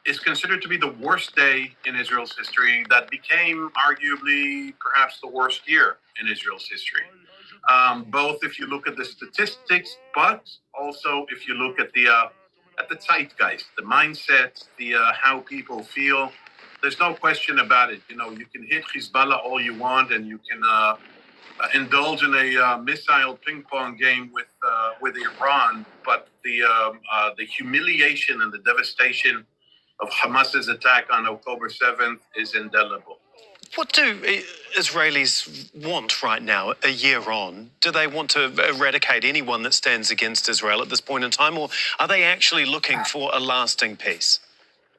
is considered to be the worst day in Israel's history that became arguably perhaps the worst year in Israel's history. Both if you look at the statistics, but also if you look at the zeitgeist, the mindset, the how people feel. There's no question about it. You know, you can hit Hezbollah all you want, and you can indulge in a missile ping pong game with Iran, but the humiliation and the devastation of Hamas's attack on October 7th is indelible. What do Israelis want right now, a year on? Do they want to eradicate anyone that stands against Israel at this point in time, or are they actually looking for a lasting peace?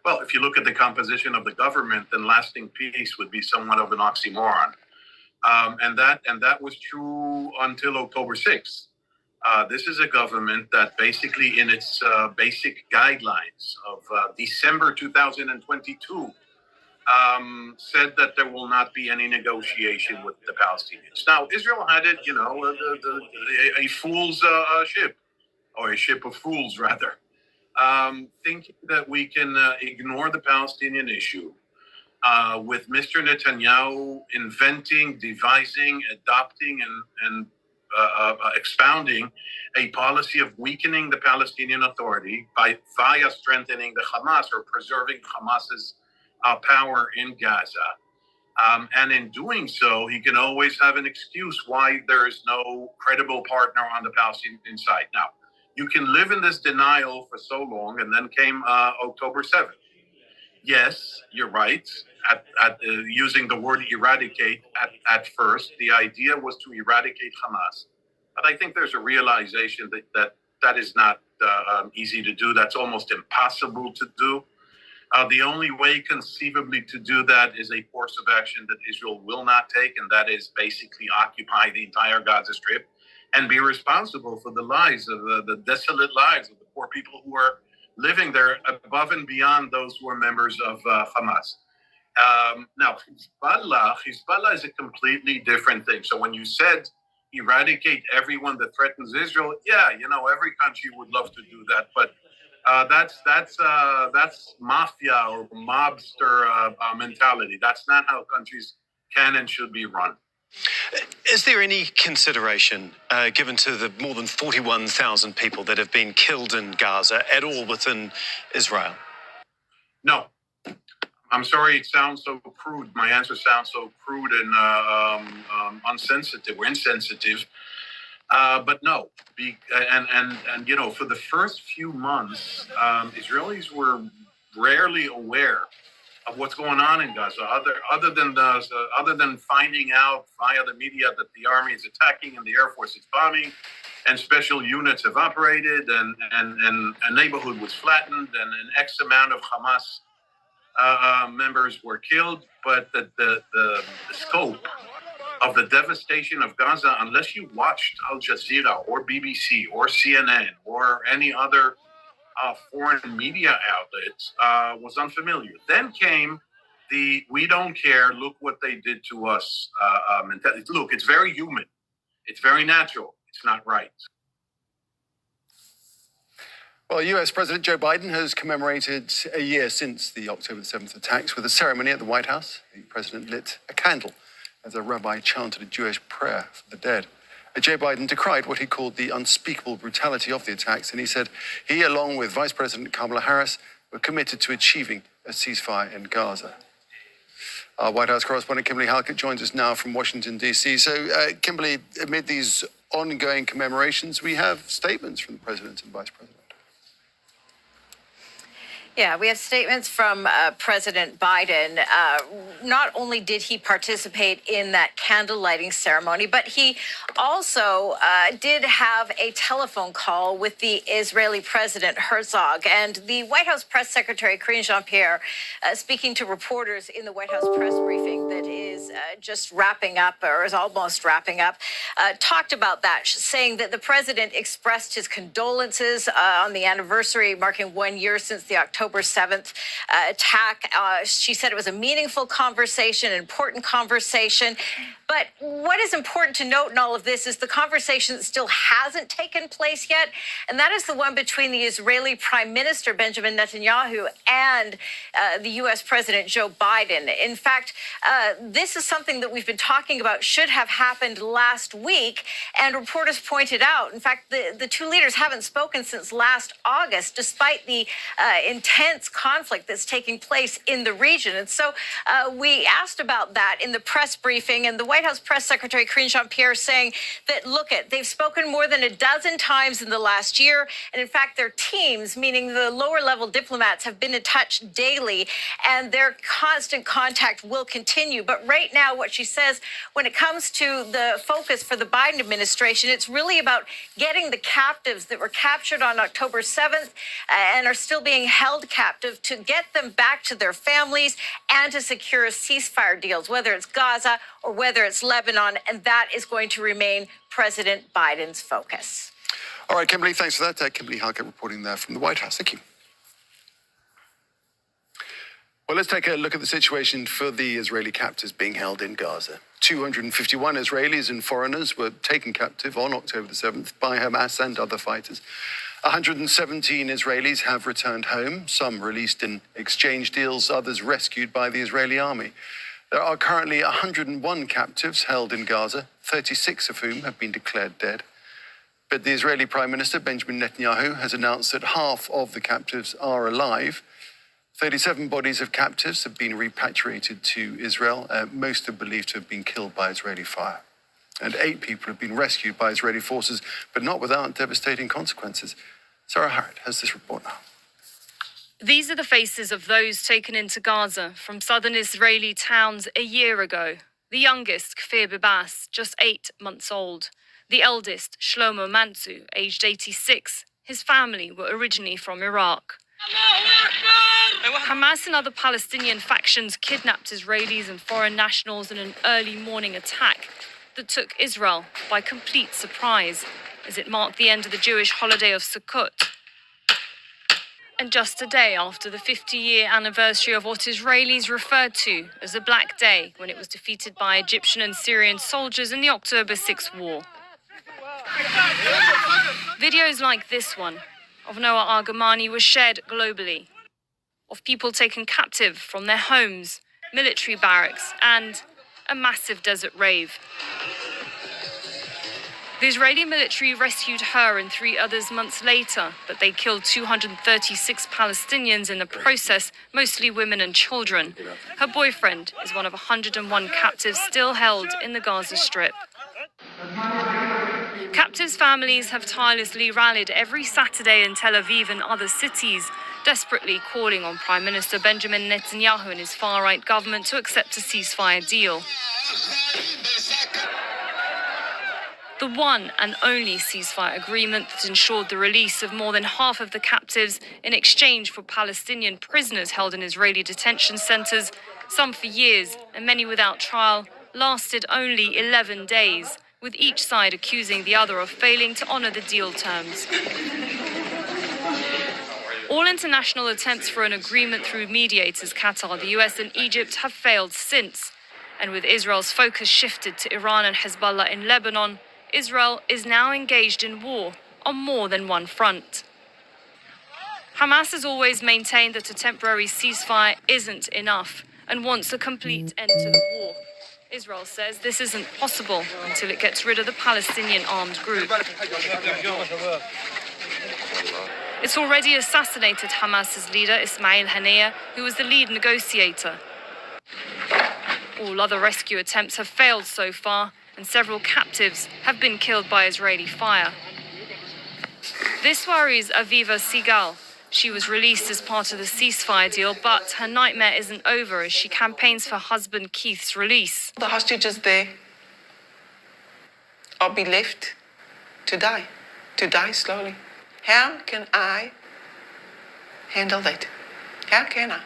Well, if you look at the composition of the government, then lasting peace would be somewhat of an oxymoron. And that was true until October 6th. This is a government that basically in its basic guidelines of December 2022 said that there will not be any negotiation with the Palestinians. Now, Israel had it, you know, a fool's ship, or a ship of fools, rather, thinking that we can ignore the Palestinian issue with Mr. Netanyahu inventing, devising, adopting, and expounding a policy of weakening the Palestinian Authority via strengthening the Hamas or preserving Hamas's power in Gaza. And in doing so, he can always have an excuse why there is no credible partner on the Palestinian side. Now, you can live in this denial for so long, and then came October 7th. Yes, you're right. Using the word eradicate at first, the idea was to eradicate Hamas. But I think there's a realization that is not easy to do. That's almost impossible to do. The only way conceivably to do that is a course of action that Israel will not take, and that is basically occupy the entire Gaza Strip and be responsible for the lives of the desolate lives of the poor people who are living there above and beyond those who are members of Hamas. Now, Hezbollah is a completely different thing. So when you said eradicate everyone that threatens Israel, yeah, you know, every country would love to do that, but that's mafia or mobster mentality. That's not how countries can and should be run. Is there any consideration given to the more than 41,000 people that have been killed in Gaza at all within Israel? No. I'm sorry it sounds so crude. My answer sounds so crude and unsensitive or insensitive. But no. And you know, for the first few months, Israelis were rarely aware of what's going on in Gaza, other than finding out via the media that the army is attacking and the Air Force is bombing, and special units have operated, and a neighborhood was flattened, and an X amount of Hamas members were killed. But the scope of the devastation of Gaza, unless you watched Al Jazeera or BBC or CNN or any other foreign media outlets, was unfamiliar. Then came the "we don't care, look what they did to us" mentality. Look, it's very human. It's very natural. It's not right. Well, US President Joe Biden has commemorated a year since the October 7th attacks with a ceremony at the White House. The president lit a candle as a rabbi chanted a Jewish prayer for the dead. Joe Biden decried what he called the unspeakable brutality of the attacks, and he said he, along with Vice President Kamala Harris, were committed to achieving a ceasefire in Gaza. Our White House correspondent Kimberly Halkett joins us now from Washington, D.C. So, Kimberly, amid these ongoing commemorations, we have statements from the President and Vice President. Yeah, we have statements from President Biden. Not only did he participate in that candle lighting ceremony, but he also did have a telephone call with the Israeli President Herzog. And the White House Press Secretary, Karine Jean-Pierre, speaking to reporters in the White House press briefing that is just wrapping up, or is almost wrapping up, talked about that, saying that the president expressed his condolences on the anniversary marking 1 year since the October 7th attack. She said it was a meaningful conversation, an important conversation. But what is important to note in all of this is the conversation that still hasn't taken place yet, and that is the one between the Israeli Prime Minister Benjamin Netanyahu and the U.S. President Joe Biden. In fact, this is something that we've been talking about should have happened last week, and reporters pointed out, in fact, the two leaders haven't spoken since last August, despite the intense conflict that's taking place in the region. And so we asked about that in the press briefing, and the White House Press Secretary Karine Jean-Pierre saying that, they've spoken more than a dozen times in the last year, and in fact, their teams, meaning the lower-level diplomats, have been in touch daily, and their constant contact will continue. But right now, what she says, when it comes to the focus for the Biden administration, it's really about getting the captives that were captured on October 7th and are still being held captive, to get them back to their families and to secure ceasefire deals, whether it's Gaza or whether it's Lebanon, and that is going to remain President Biden's focus. All right, Kimberly, thanks for that. Kimberly Halkett reporting there from the White House. Thank you. Well, let's take a look at the situation for the Israeli captives being held in Gaza. 251 Israelis and foreigners were taken captive on October the 7th by Hamas and other fighters. 117 Israelis have returned home, some released in exchange deals, others rescued by the Israeli army. There are currently 101 captives held in Gaza, 36 of whom have been declared dead. But the Israeli Prime Minister Benjamin Netanyahu has announced that half of the captives are alive. 37 bodies of captives have been repatriated to Israel. Most are believed to have been killed by Israeli fire. And 8 people have been rescued by Israeli forces, but not without devastating consequences. Sarah Harrod has this report now. These are the faces of those taken into Gaza from southern Israeli towns a year ago. The youngest, Kfir Bibas, just 8 months old. The eldest, Shlomo Mantzu, aged 86. His family were originally from Iraq. Hamas and other Palestinian factions kidnapped Israelis and foreign nationals in an early morning attack that took Israel by complete surprise, as it marked the end of the Jewish holiday of Sukkot. And just a day after the 50-year anniversary of what Israelis referred to as the Black Day, when it was defeated by Egyptian and Syrian soldiers in the October 6 war. Videos like this one of Noah Argamani were shared globally, of people taken captive from their homes, military barracks, and a massive desert rave. The Israeli military rescued her and 3 others months later, but they killed 236 Palestinians in the process, mostly women and children. Her boyfriend is one of 101 captives still held in the Gaza Strip. Captives' families have tirelessly rallied every Saturday in Tel Aviv and other cities, desperately calling on Prime Minister Benjamin Netanyahu and his far-right government to accept a ceasefire deal. The one and only ceasefire agreement that ensured the release of more than half of the captives in exchange for Palestinian prisoners held in Israeli detention centers, some for years and many without trial, lasted only 11 days, with each side accusing the other of failing to honor the deal terms. All international attempts for an agreement through mediators, Qatar, the US and Egypt, have failed since. And with Israel's focus shifted to Iran and Hezbollah in Lebanon, Israel is now engaged in war on more than one front. Hamas has always maintained that a temporary ceasefire isn't enough and wants a complete end to the war. Israel says this isn't possible until it gets rid of the Palestinian armed group. It's already assassinated Hamas's leader, Ismail Haniyeh, who was the lead negotiator. All other rescue attempts have failed so far, and several captives have been killed by Israeli fire. This worries Aviva Sigal. She was released as part of the ceasefire deal, but her nightmare isn't over as she campaigns for husband Keith's release. The hostages there are be left to die slowly. How can I handle that? How can I?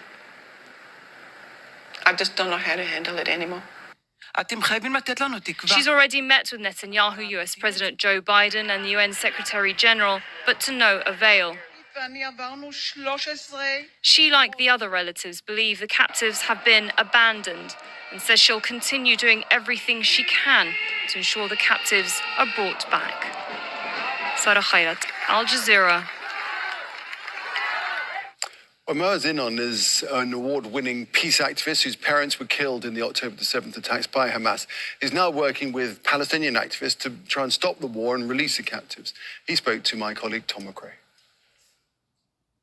I just don't know how to handle it anymore. She's already met with Netanyahu, US President Joe Biden and the UN Secretary General, but to no avail. She, like the other relatives, believe the captives have been abandoned and says she'll continue doing everything she can to ensure the captives are brought back. Sarah Khairat, Al Jazeera. Omer Zinon is an award-winning peace activist whose parents were killed in the October the 7th attacks by Hamas. He's now working with Palestinian activists to try and stop the war and release the captives. He spoke to my colleague Tom McRae.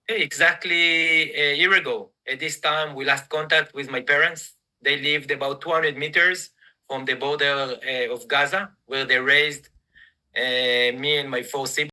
Exactly a year ago, at this time, we lost contact with my parents. They lived about 200 meters from the border of Gaza, where they raised me and my 4 siblings.